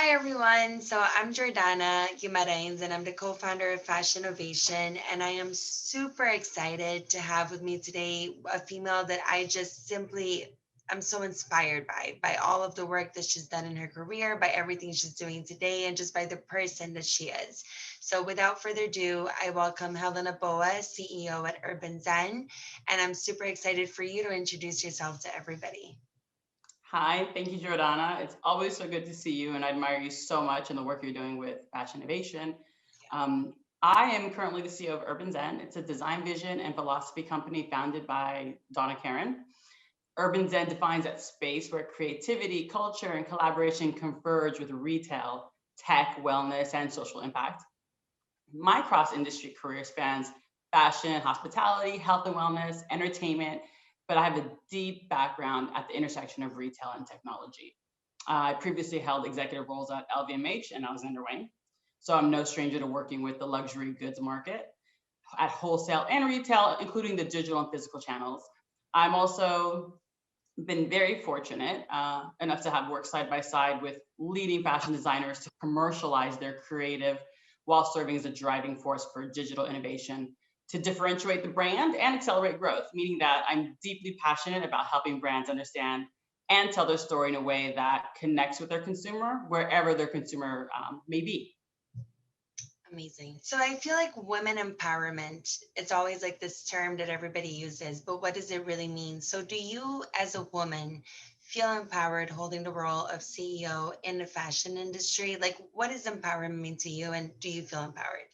Hi everyone. So I'm Jordana Guimaraes and I'm the co-founder of Fashinnovation and I am super excited to have with me today a female that I just simply I'm so inspired by all of the work that she's done in her career, by everything she's doing today and just by the person that she is. So without further ado, I welcome Helen Aboah, CEO at Urban Zen, and I'm super excited for you to introduce yourself to everybody. Hi, thank you, Jordana. It's always so good to see you, and I admire you so much in the work you're doing with Fashinnovation. Um, I am currently the CEO of Urban Zen. It's a design vision and philosophy company founded by Donna Karen. Urban Zen defines that space where creativity, culture, and collaboration converge with retail, tech, wellness, and social impact. My cross industry career spans fashion, hospitality, health and wellness, entertainment, but I have a deep background at the intersection of retail and technology. I previously held executive roles at LVMH and Alexander Wang, so I'm no stranger to working with the luxury goods market at wholesale and retail, including the digital and physical channels. I'm also been very fortunate enough to have worked side by side with leading fashion designers to commercialize their creative while serving as a driving force for digital innovation to differentiate the brand and accelerate growth, meaning that I'm deeply passionate about helping brands understand and tell their story in a way that connects with their consumer wherever their consumer may be. Amazing. So I feel like women empowerment, it's always like this term that everybody uses, but what does it really mean? So do you as a woman feel empowered holding the role of CEO in the fashion industry? Like what does empowerment mean to you and do you feel empowered?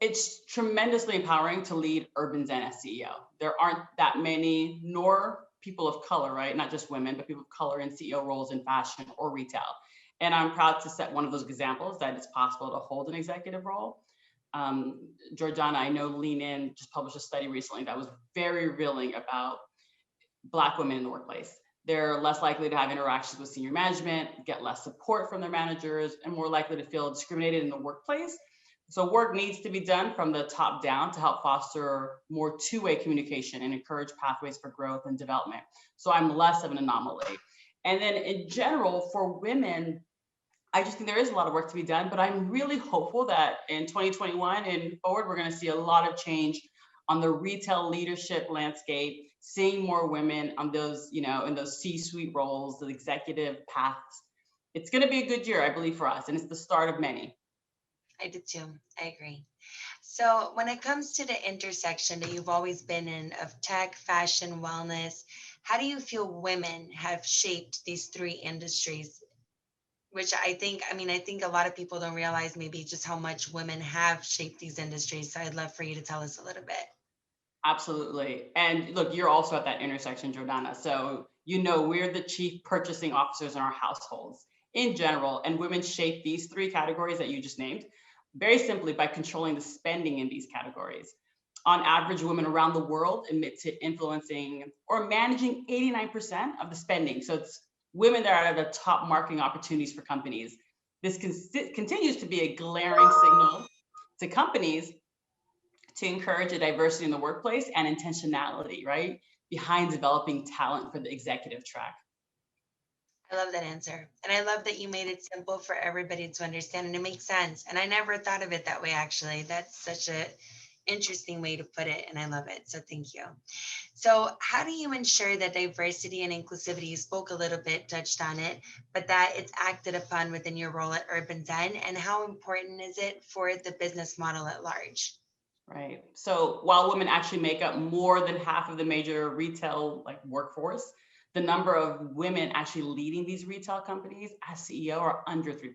It's tremendously empowering to lead Urban Zen as CEO. There aren't that many, nor people of color, right? Not just women, but people of color in CEO roles in fashion or retail. And I'm proud to set one of those examples that it's possible to hold an executive role. Jordana, I know Lean In just published a study recently that was very revealing about Black women in the workplace. They're less likely to have interactions with senior management, get less support from their managers, and more likely to feel discriminated in the workplace. So work needs to be done from the top down to help foster more two-way communication and encourage pathways for growth and development. So I'm less of an anomaly. And then in general, for women, I just think there is a lot of work to be done, but I'm really hopeful that in 2021 and forward, we're going to see a lot of change on the retail leadership landscape, seeing more women on those, in those C-suite roles, the executive paths. It's going to be a good year, I believe, for us, and it's the start of many. I do too. I agree. So when it comes to the intersection that you've always been in of tech, fashion, wellness, how do you feel women have shaped these three industries, which I think a lot of people don't realize maybe just how much women have shaped these industries. So I'd love for you to tell us a little bit. Absolutely. And look, you're also at that intersection, Jordana. So, we're the chief purchasing officers in our households in general, and women shape these three categories that you just named very simply by controlling the spending in these categories. On average, women around the world admit to influencing or managing 89% of the spending. So it's women that are at the top marketing opportunities for companies. This continues to be a glaring signal to companies to encourage a diversity in the workplace and intentionality, right? Behind developing talent for the executive track. I love that answer. And I love that you made it simple for everybody to understand and it makes sense. And I never thought of it that way actually. That's such a interesting way to put it and I love it. So thank you. So, how do you ensure that diversity and inclusivity, you spoke a little bit, touched on it, but that it's acted upon within your role at Urban Zen? And how important is it for the business model at large? Right. So while women actually make up more than half of the major retail workforce, the number of women actually leading these retail companies as CEO are under 3%.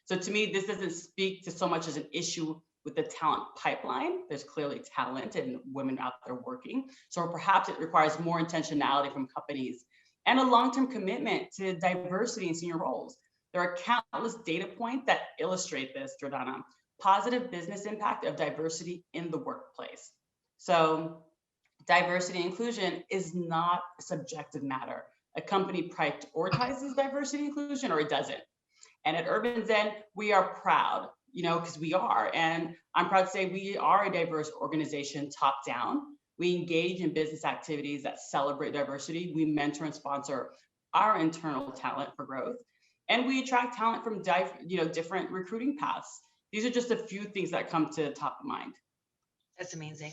So to me, this doesn't speak to so much as an issue with the talent pipeline. There's clearly talent and women out there working. So perhaps it requires more intentionality from companies and a long-term commitment to diversity in senior roles. There are countless data points that illustrate this, Jordana. Positive business impact of diversity in the workplace. So diversity and inclusion is not a subjective matter. A company prioritizes diversity and inclusion or it doesn't. And at Urban Zen, we are proud, because we are. And I'm proud to say we are a diverse organization top down. We engage in business activities that celebrate diversity. We mentor and sponsor our internal talent for growth. and we attract talent from different recruiting paths. These are just a few things that come to top of mind. That's amazing.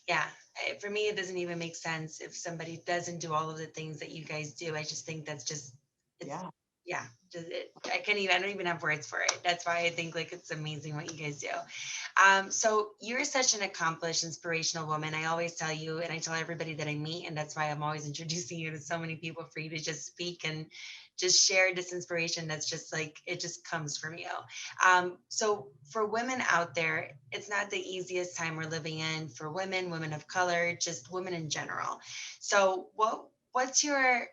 Yeah. For me, it doesn't even make sense if somebody doesn't do all of the things that you guys do. I just think that's just, it's, Yeah. yeah, I don't even have words for it. That's why I think like it's amazing what you guys do. So you're such an accomplished, inspirational woman. I always tell you, and I tell everybody that I meet, and that's why I'm always introducing you to so many people for you to just speak and just share this inspiration. That's just like, it just comes from you. So for women out there, it's not the easiest time we're living in for women, women of color, just women in general. So what's your,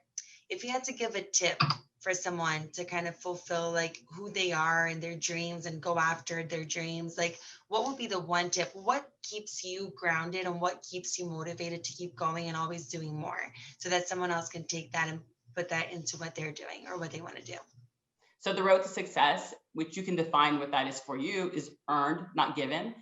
if you had to give a tip for someone to kind of fulfill like who they are and their dreams and go after their dreams, like what would be the one tip? What keeps you grounded and what keeps you motivated to keep going and always doing more so that someone else can take that and put that into what they're doing or what they want to do? So the road to success, which you can define what that is for you, is earned, not given.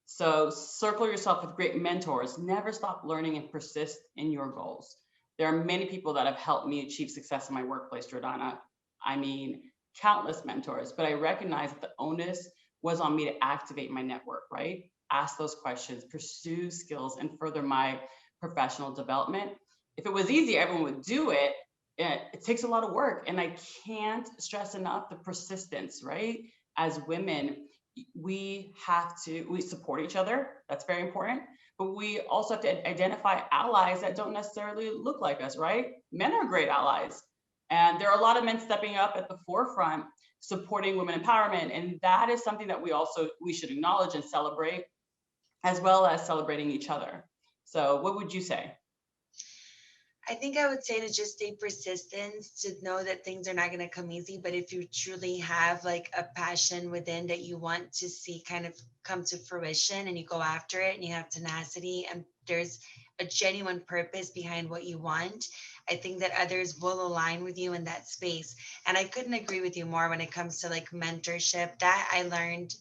So circle yourself with great mentors. Never stop learning and persist in your goals. There are many people that have helped me achieve success in my workplace, Jordana. I mean, countless mentors, but I recognize that the onus was on me to activate my network, right? Ask those questions, pursue skills, and further my professional development. If it was easy, everyone would do it. It takes a lot of work, and I can't stress enough the persistence, right? As women, we support each other. That's very important. But we also have to identify allies that don't necessarily look like us, right? Men are great allies. And there are a lot of men stepping up at the forefront, supporting women empowerment. And that is something that we should acknowledge and celebrate, as well as celebrating each other. So what would you say? I think I would say to just stay persistent, to know that things are not going to come easy. But if you truly have like a passion within that you want to see kind of come to fruition and you go after it and you have tenacity and there's a genuine purpose behind what you want, I think that others will align with you in that space. And I couldn't agree with you more when it comes to like mentorship. That I learned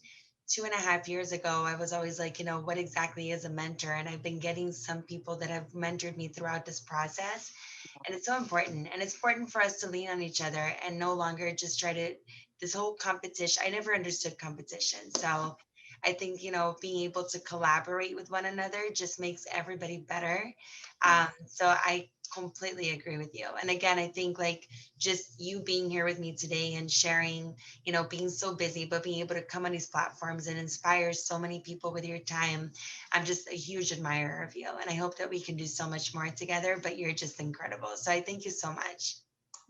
2.5 years ago. I was always like, what exactly is a mentor? And I've been getting some people that have mentored me throughout this process. And it's so important. And it's important for us to lean on each other and no longer just try to, this whole competition. I never understood competition. So I think, being able to collaborate with one another just makes everybody better. So I completely agree with you. And again, I think like just you being here with me today and sharing, being so busy, but being able to come on these platforms and inspire so many people with your time. I'm just a huge admirer of you. And I hope that we can do so much more together, but you're just incredible. So I thank you so much.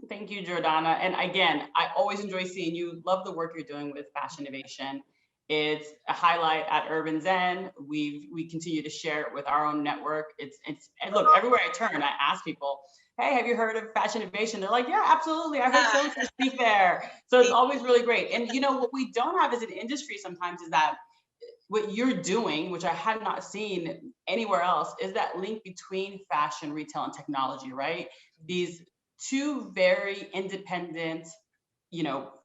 Thank you, Jordana. And again, I always enjoy seeing you. Love the work you're doing with Fashinnovation. It's a highlight at Urban Zen. We continue to share it with our own network. And look, everywhere I turn, I ask people, hey, have you heard of Fashinnovation? They're like, yeah, absolutely. I heard so speak there. So it's always really great. And what we don't have as an industry sometimes is that what you're doing, which I had not seen anywhere else, is that link between fashion, retail, and technology, right? These two very independent,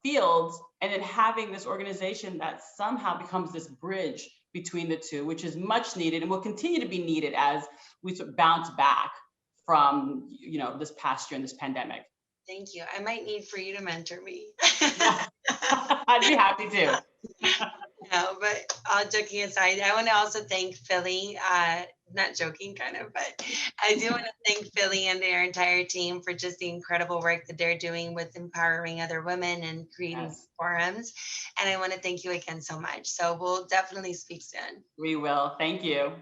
fields, and then having this organization that somehow becomes this bridge between the two, which is much needed and will continue to be needed as we sort of bounce back from, this past year and this pandemic. Thank you. I might need for you to mentor me. I'd be happy to. No, but all joking aside, I want to also thank Fyli. Not joking, kind of, but I do want to thank Fyli and their entire team for just the incredible work that they're doing with empowering other women and creating Yes. forums. And I want to thank you again so much. So we'll definitely speak soon. We will. Thank you.